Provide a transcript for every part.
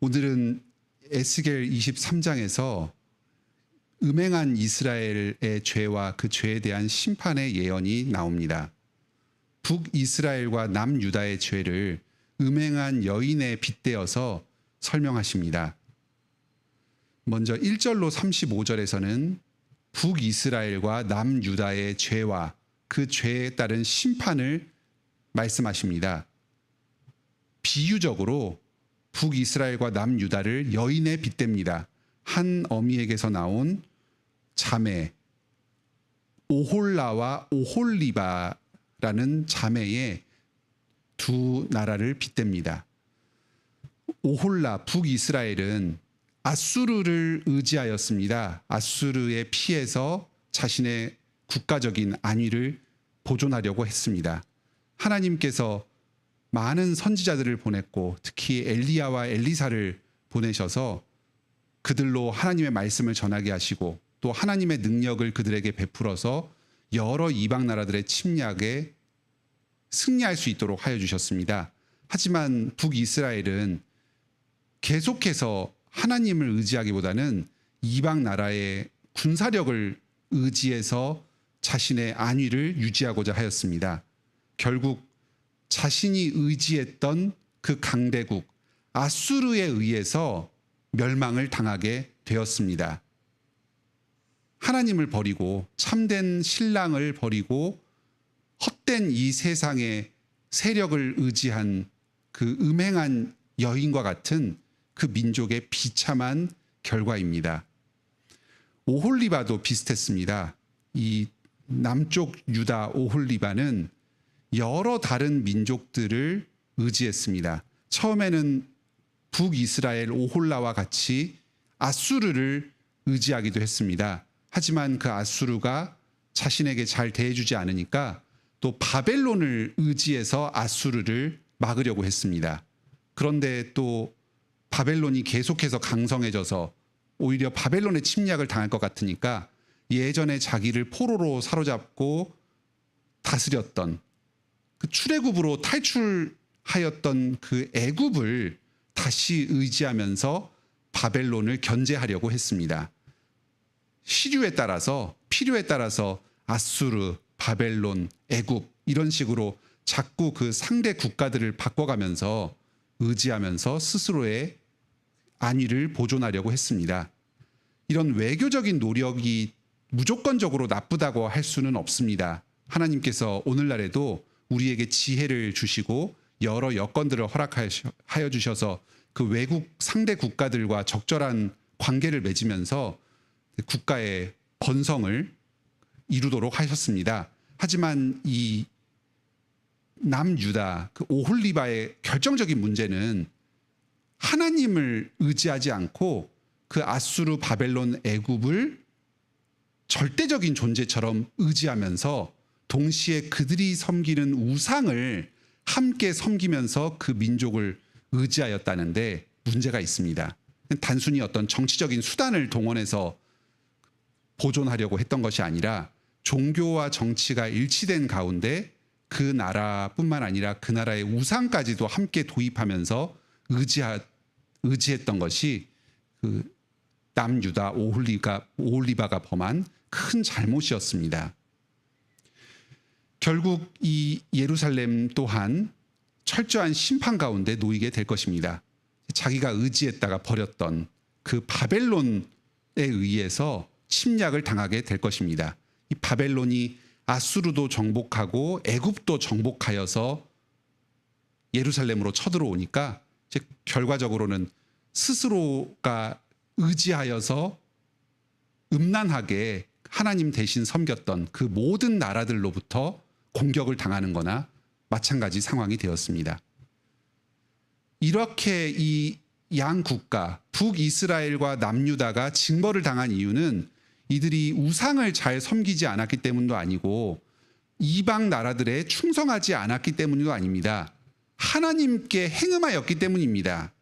오늘은 에스겔 23장에서 음행한 이스라엘의 죄와 그 죄에 대한 심판의 예언이 나옵니다. 북이스라엘과 남유다의 죄를 음행한 여인에 빗대어서 설명하십니다. 먼저 1절로 35절에서는 북이스라엘과 남유다의 죄와 그 죄에 따른 심판을 말씀하십니다. 비유적으로 북이스라엘과 남유다를 여인에 빗댑니다. 한 어미에게서 나온 자매 오홀라와 오홀리바라는 자매의 두 나라를 빗댑니다. 오홀라 북이스라엘은 아수르를 의지하였습니다. 아수르의 피해서 자신의 국가적인 안위를 보존하려고 했습니다. 하나님께서 많은 선지자들을 보냈고 특히 엘리야와 엘리사를 보내셔서 그들로 하나님의 말씀을 전하게 하시고 또 하나님의 능력을 그들에게 베풀어서 여러 이방 나라들의 침략에 승리할 수 있도록 하여 주셨습니다. 하지만 북이스라엘은 계속해서 하나님을 의지하기보다는 이방 나라의 군사력을 의지해서 자신의 안위를 유지하고자 하였습니다. 결국 자신이 의지했던 그 강대국 아수르에 의해서 멸망을 당하게 되었습니다. 하나님을 버리고 참된 신랑을 버리고 헛된 이 세상의 세력을 의지한 그 음행한 여인과 같은 그 민족의 비참한 결과입니다. 오홀리바도 비슷했습니다. 이 남쪽 유다 오홀리바는 여러 다른 민족들을 의지했습니다. 처음에는 북이스라엘 오홀라와 같이 아수르를 의지하기도 했습니다. 하지만 그 아수르가 자신에게 잘 대해주지 않으니까 또 바벨론을 의지해서 아수르를 막으려고 했습니다. 그런데 또 바벨론이 계속해서 강성해져서 오히려 바벨론의 침략을 당할 것 같으니까 예전에 자기를 포로로 사로잡고 다스렸던 그 출애굽으로 탈출하였던 그 애굽을 다시 의지하면서 바벨론을 견제하려고 했습니다. 필요에 따라서 아수르, 바벨론, 애굽 이런 식으로 자꾸 그 상대 국가들을 바꿔가면서 의지하면서 스스로의 안위를 보존하려고 했습니다. 이런 외교적인 노력이 무조건적으로 나쁘다고 할 수는 없습니다. 하나님께서 오늘날에도 우리에게 지혜를 주시고 여러 여건들을 허락하여 주셔서 그 외국 상대 국가들과 적절한 관계를 맺으면서 국가의 번성을 이루도록 하셨습니다. 하지만 이 남유다 그 오홀리바의 결정적인 문제는 하나님을 의지하지 않고 그 아수르, 바벨론, 애굽을 절대적인 존재처럼 의지하면서 동시에 그들이 섬기는 우상을 함께 섬기면서 그 민족을 의지하였다는데 문제가 있습니다. 단순히 어떤 정치적인 수단을 동원해서 보존하려고 했던 것이 아니라 종교와 정치가 일치된 가운데 그 나라뿐만 아니라 그 나라의 우상까지도 함께 도입하면서 의지했던 것이 그 남유다 오홀리바가 범한 큰 잘못이었습니다. 결국 이 예루살렘 또한 철저한 심판 가운데 놓이게 될 것입니다. 자기가 의지했다가 버렸던 그 바벨론에 의해서 침략을 당하게 될 것입니다. 이 바벨론이 아수르도 정복하고 애굽도 정복하여서 예루살렘으로 쳐들어오니까 이제 결과적으로는 스스로가 의지하여서 음란하게 하나님 대신 섬겼던 그 모든 나라들로부터 공격을 당하는 거나 마찬가지 상황이 되었습니다. 이렇게 이 양 국가 북이스라엘과 남유다가 징벌을 당한 이유는 이들이 우상을 잘 섬기지 않았기 때문도 아니고 이방 나라들에 충성하지 않았기 때문도 아닙니다. 하나님께 행음하였기 때문입니다.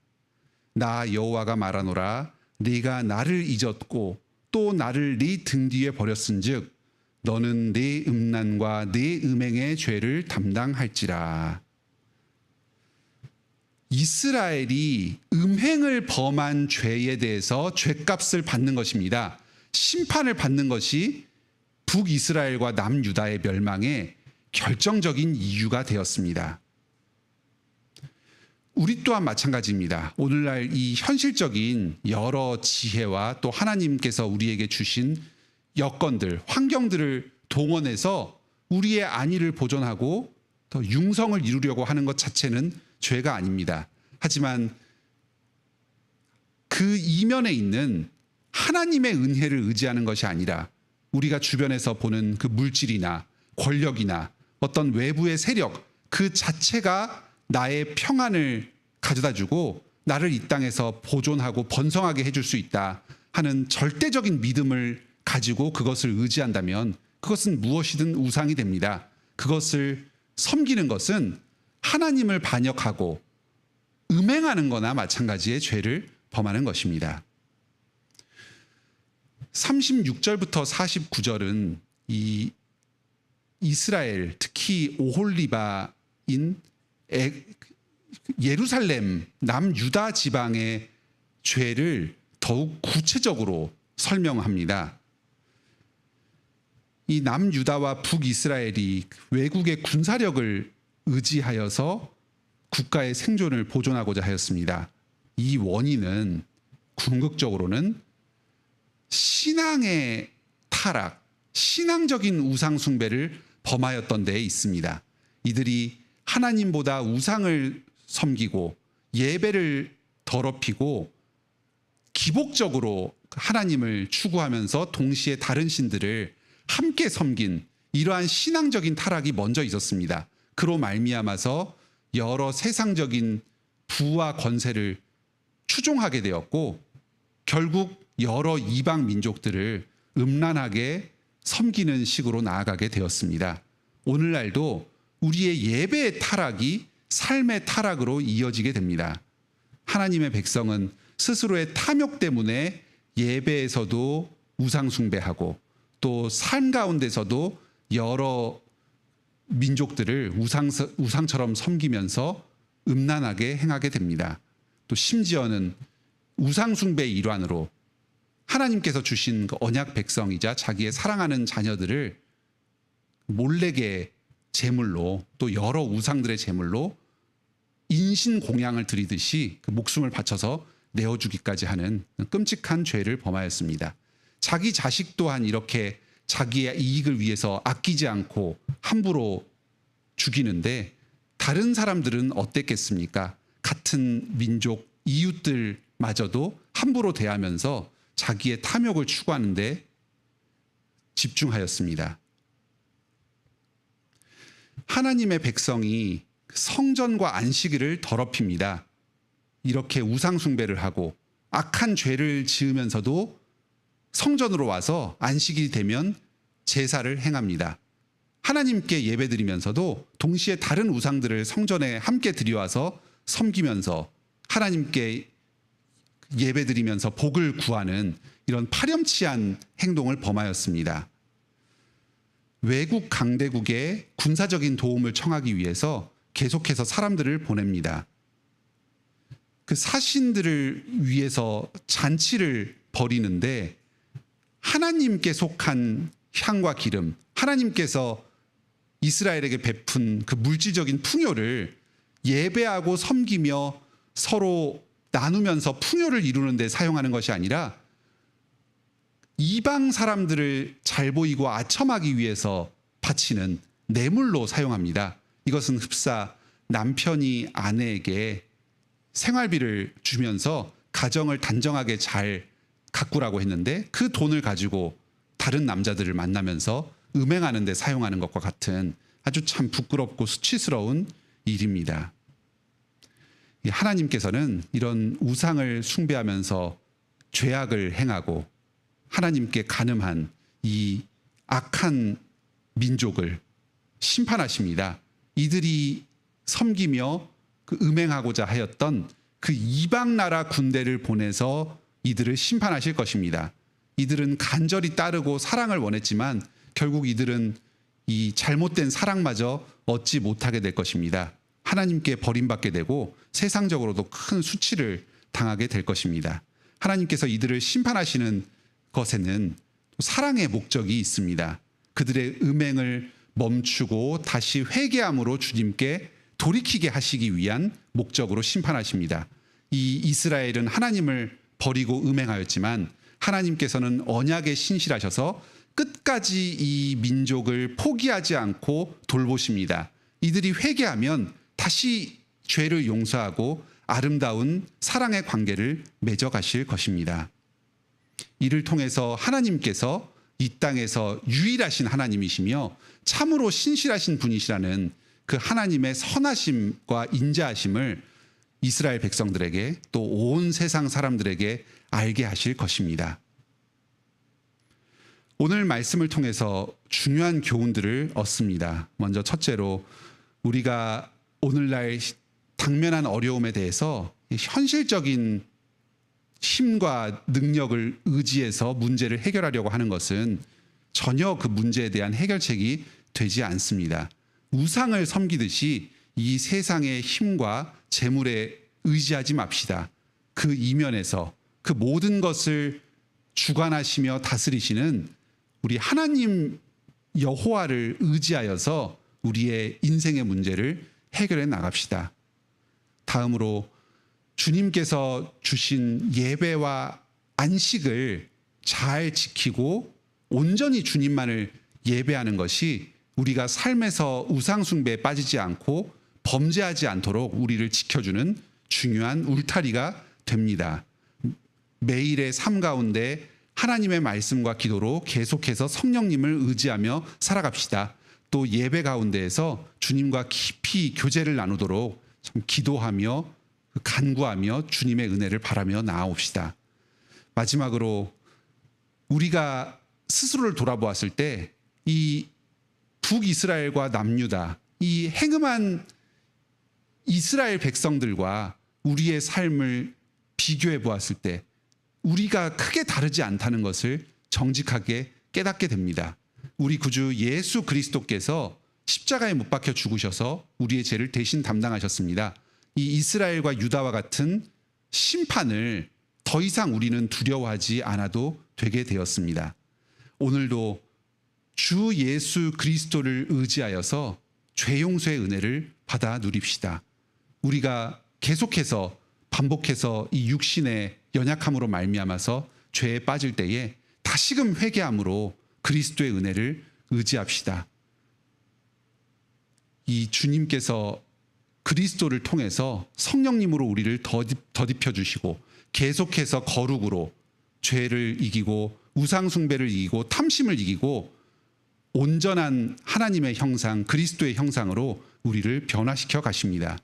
나 여호와가 말하노라 네가 나를 잊었고 또 나를 네 등 뒤에 버렸은즉 너는 내 음란과 내 음행의 죄를 담당할지라. 이스라엘이 음행을 범한 죄에 대해서 죄값을 받는 것입니다. 심판을 받는 것이 북이스라엘과 남유다의 멸망의 결정적인 이유가 되었습니다. 우리 또한 마찬가지입니다. 오늘날 이 현실적인 여러 지혜와 또 하나님께서 우리에게 주신 여건들, 환경들을 동원해서 우리의 안위를 보존하고 더 융성을 이루려고 하는 것 자체는 죄가 아닙니다. 하지만 그 이면에 있는 하나님의 은혜를 의지하는 것이 아니라 우리가 주변에서 보는 그 물질이나 권력이나 어떤 외부의 세력 그 자체가 나의 평안을 가져다주고 나를 이 땅에서 보존하고 번성하게 해줄 수 있다 하는 절대적인 믿음을 가지고 그것을 의지한다면 그것은 무엇이든 우상이 됩니다. 그것을 섬기는 것은 하나님을 반역하고 음행하는 거나 마찬가지의 죄를 범하는 것입니다. 36절부터 49절은 이 이스라엘, 특히 오홀리바인 예루살렘, 남유다 지방의 죄를 더욱 구체적으로 설명합니다. 이 남유다와 북이스라엘이 외국의 군사력을 의지하여서 국가의 생존을 보존하고자 하였습니다. 이 원인은 궁극적으로는 신앙의 타락, 신앙적인 우상 숭배를 범하였던 데에 있습니다. 이들이 하나님보다 우상을 섬기고 예배를 더럽히고 기복적으로 하나님을 추구하면서 동시에 다른 신들을 함께 섬긴 이러한 신앙적인 타락이 먼저 있었습니다. 그로 말미암아서 여러 세상적인 부와 권세를 추종하게 되었고 결국 여러 이방 민족들을 음란하게 섬기는 식으로 나아가게 되었습니다. 오늘날도 우리의 예배의 타락이 삶의 타락으로 이어지게 됩니다. 하나님의 백성은 스스로의 탐욕 때문에 예배에서도 우상 숭배하고 또 삶 가운데서도 여러 민족들을 우상처럼 섬기면서 음란하게 행하게 됩니다. 또 심지어는 우상 숭배의 일환으로 하나님께서 주신 그 언약 백성이자 자기의 사랑하는 자녀들을 몰래게 제물로 또 여러 우상들의 제물로 인신 공양을 드리듯이 그 목숨을 바쳐서 내어주기까지 하는 끔찍한 죄를 범하였습니다. 자기 자식 또한 이렇게 자기의 이익을 위해서 아끼지 않고 함부로 죽이는데 다른 사람들은 어땠겠습니까? 같은 민족 이웃들마저도 함부로 대하면서 자기의 탐욕을 추구하는데 집중하였습니다. 하나님의 백성이 성전과 안식일을 더럽힙니다. 이렇게 우상 숭배를 하고 악한 죄를 지으면서도 성전으로 와서 안식일이 되면 제사를 행합니다. 하나님께 예배드리면서도 동시에 다른 우상들을 성전에 함께 들여와서 섬기면서 하나님께 예배드리면서 복을 구하는 이런 파렴치한 행동을 범하였습니다. 외국 강대국의 군사적인 도움을 청하기 위해서 계속해서 사람들을 보냅니다. 그 사신들을 위해서 잔치를 벌이는데 하나님께 속한 향과 기름, 하나님께서 이스라엘에게 베푼 그 물질적인 풍요를 예배하고 섬기며 서로 나누면서 풍요를 이루는 데 사용하는 것이 아니라 이방 사람들을 잘 보이고 아첨하기 위해서 바치는 뇌물로 사용합니다. 이것은 흡사 남편이 아내에게 생활비를 주면서 가정을 단정하게 잘 가꾸라고 했는데 그 돈을 가지고 다른 남자들을 만나면서 음행하는 데 사용하는 것과 같은 아주 참 부끄럽고 수치스러운 일입니다. 하나님께서는 이런 우상을 숭배하면서 죄악을 행하고 하나님께 간음한 이 악한 민족을 심판하십니다. 이들이 섬기며 그 음행하고자 하였던 그 이방 나라 군대를 보내서 이들을 심판하실 것입니다. 이들은 간절히 따르고 사랑을 원했지만 결국 이들은 이 잘못된 사랑마저 얻지 못하게 될 것입니다. 하나님께 버림받게 되고 세상적으로도 큰 수치를 당하게 될 것입니다. 하나님께서 이들을 심판하시는 것에는 사랑의 목적이 있습니다. 그들의 음행을 멈추고 다시 회개함으로 주님께 돌이키게 하시기 위한 목적으로 심판하십니다. 이 이스라엘은 하나님을 버리고 음행하였지만 하나님께서는 언약에 신실하셔서 끝까지 이 민족을 포기하지 않고 돌보십니다. 이들이 회개하면 다시 죄를 용서하고 아름다운 사랑의 관계를 맺어가실 것입니다. 이를 통해서 하나님께서 이 땅에서 유일하신 하나님이시며 참으로 신실하신 분이시라는 그 하나님의 선하심과 인자하심을 이스라엘 백성들에게 또 온 세상 사람들에게 알게 하실 것입니다. 오늘 말씀을 통해서 중요한 교훈들을 얻습니다. 먼저 첫째로 우리가 오늘날 당면한 어려움에 대해서 현실적인 힘과 능력을 의지해서 문제를 해결하려고 하는 것은 전혀 그 문제에 대한 해결책이 되지 않습니다. 우상을 섬기듯이 이 세상의 힘과 재물에 의지하지 맙시다. 그 이면에서 그 모든 것을 주관하시며 다스리시는 우리 하나님 여호와를 의지하여서 우리의 인생의 문제를 해결해 나갑시다. 다음으로 주님께서 주신 예배와 안식을 잘 지키고 온전히 주님만을 예배하는 것이 우리가 삶에서 우상숭배에 빠지지 않고 범죄하지 않도록 우리를 지켜주는 중요한 울타리가 됩니다. 매일의 삶 가운데 하나님의 말씀과 기도로 계속해서 성령님을 의지하며 살아갑시다. 또 예배 가운데에서 주님과 깊이 교제를 나누도록 참 기도하며 간구하며 주님의 은혜를 바라며 나아옵시다. 마지막으로 우리가 스스로를 돌아보았을 때 이 북이스라엘과 남유다, 이 행음한 이스라엘 백성들과 우리의 삶을 비교해 보았을 때 우리가 크게 다르지 않다는 것을 정직하게 깨닫게 됩니다. 우리 구주 예수 그리스도께서 십자가에 못 박혀 죽으셔서 우리의 죄를 대신 담당하셨습니다. 이 이스라엘과 유다와 같은 심판을 더 이상 우리는 두려워하지 않아도 되게 되었습니다. 오늘도 주 예수 그리스도를 의지하여서 죄 용서의 은혜를 받아 누립시다. 우리가 계속해서 반복해서 이 육신의 연약함으로 말미암아서 죄에 빠질 때에 다시금 회개함으로 그리스도의 은혜를 의지합시다. 이 주님께서 그리스도를 통해서 성령님으로 우리를 더딥혀 주시고 계속해서 거룩으로 죄를 이기고 우상숭배를 이기고 탐심을 이기고 온전한 하나님의 형상, 그리스도의 형상으로 우리를 변화시켜 가십니다.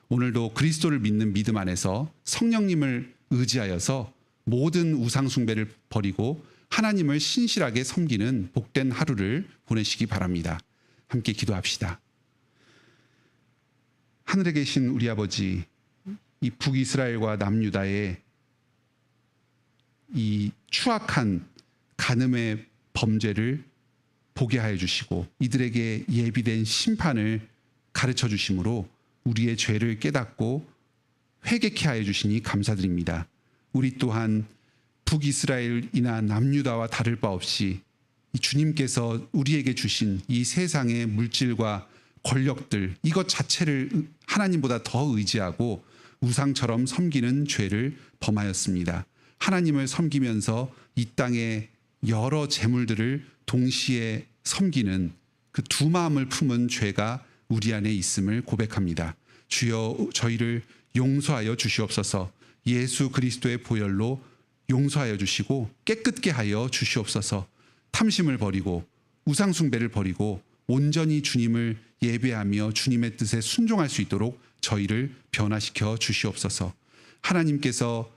오늘도 그리스도를 믿는 믿음 안에서 성령님을 의지하여서 모든 우상숭배를 버리고 하나님을 신실하게 섬기는 복된 하루를 보내시기 바랍니다. 함께 기도합시다. 하늘에 계신 우리 아버지, 이 북이스라엘과 남유다의 이 추악한 간음의 범죄를 보게 하여 주시고 이들에게 예비된 심판을 가르쳐 주심으로 우리의 죄를 깨닫고 회개케 하여 주시니 감사드립니다. 우리 또한 북이스라엘이나 남유다와 다를 바 없이 이 주님께서 우리에게 주신 이 세상의 물질과 권력들, 이것 자체를 하나님보다 더 의지하고 우상처럼 섬기는 죄를 범하였습니다. 하나님을 섬기면서 이 땅의 여러 재물들을 동시에 섬기는 그 두 마음을 품은 죄가 우리 안에 있음을 고백합니다. 주여 저희를 용서하여 주시옵소서. 예수 그리스도의 보혈로 용서하여 주시고 깨끗게 하여 주시옵소서. 탐심을 버리고 우상숭배를 버리고 온전히 주님을 예배하며 주님의 뜻에 순종할 수 있도록 저희를 변화시켜 주시옵소서. 하나님께서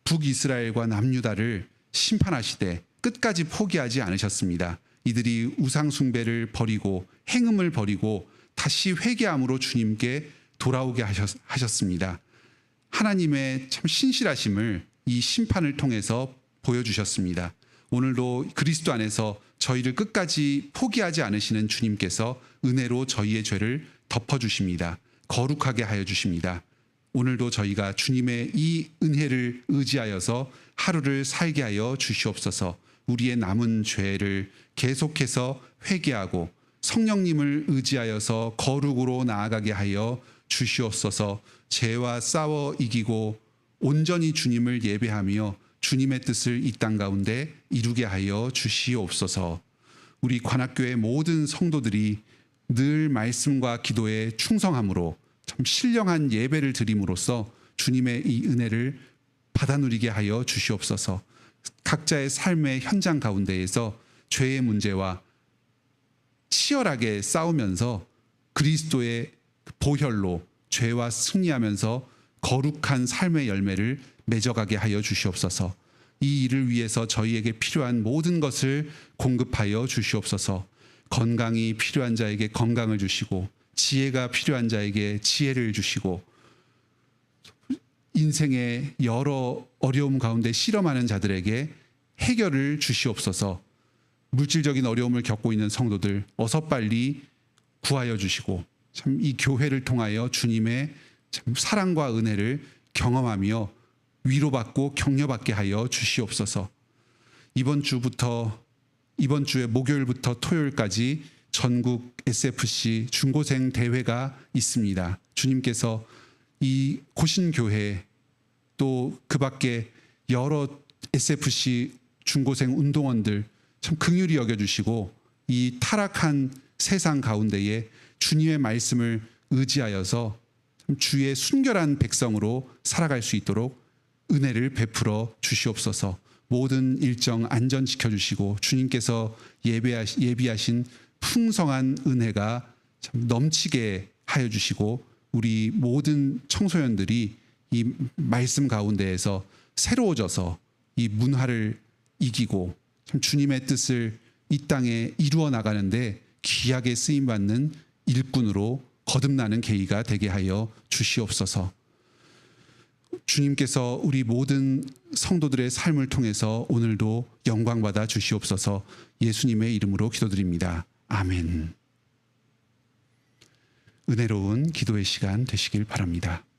북이스라엘과 남유다를 심판하시되 끝까지 포기하지 않으셨습니다. 이들이 우상숭배를 버리고 행음을 버리고 다시 회개함으로 주님께 돌아오게 하셨습니다. 하나님의 참 신실하심을 이 심판을 통해서 보여주셨습니다. 오늘도 그리스도 안에서 저희를 끝까지 포기하지 않으시는 주님께서 은혜로 저희의 죄를 덮어주십니다. 거룩하게 하여 주십니다. 오늘도 저희가 주님의 이 은혜를 의지하여서 하루를 살게 하여 주시옵소서. 우리의 남은 죄를 계속해서 회개하고 성령님을 의지하여서 거룩으로 나아가게 하여 주시옵소서. 죄와 싸워 이기고 온전히 주님을 예배하며 주님의 뜻을 이 땅 가운데 이루게 하여 주시옵소서. 우리 관악교회 모든 성도들이 늘 말씀과 기도에 충성함으로 참 신령한 예배를 드림으로써 주님의 이 은혜를 받아 누리게 하여 주시옵소서. 각자의 삶의 현장 가운데에서 죄의 문제와 치열하게 싸우면서 그리스도의 보혈로 죄와 승리하면서 거룩한 삶의 열매를 맺어가게 하여 주시옵소서. 이 일을 위해서 저희에게 필요한 모든 것을 공급하여 주시옵소서. 건강이 필요한 자에게 건강을 주시고 지혜가 필요한 자에게 지혜를 주시고 인생의 여러 어려움 가운데 실험하는 자들에게 해결을 주시옵소서. 물질적인 어려움을 겪고 있는 성도들 어서 빨리 구하여 주시고 참 이 교회를 통하여 주님의 참 사랑과 은혜를 경험하며 위로받고 격려받게 하여 주시옵소서. 이번 주에 목요일부터 토요일까지 전국 SFC 중고생 대회가 있습니다. 주님께서 이 고신교회 또 그 밖에 여러 SFC 중고생 운동원들 참 긍휼히 여겨주시고 이 타락한 세상 가운데에 주님의 말씀을 의지하여서 주의 순결한 백성으로 살아갈 수 있도록 은혜를 베풀어 주시옵소서. 모든 일정 안전시켜 주시고 주님께서 예비하신 풍성한 은혜가 참 넘치게 하여 주시고 우리 모든 청소년들이 이 말씀 가운데에서 새로워져서 이 문화를 이기고 참 주님의 뜻을 이 땅에 이루어 나가는데 귀하게 쓰임받는 일꾼으로 거듭나는 계기가 되게 하여 주시옵소서. 주님께서 우리 모든 성도들의 삶을 통해서 오늘도 영광받아 주시옵소서. 예수님의 이름으로 기도드립니다. 아멘. 은혜로운 기도의 시간 되시길 바랍니다.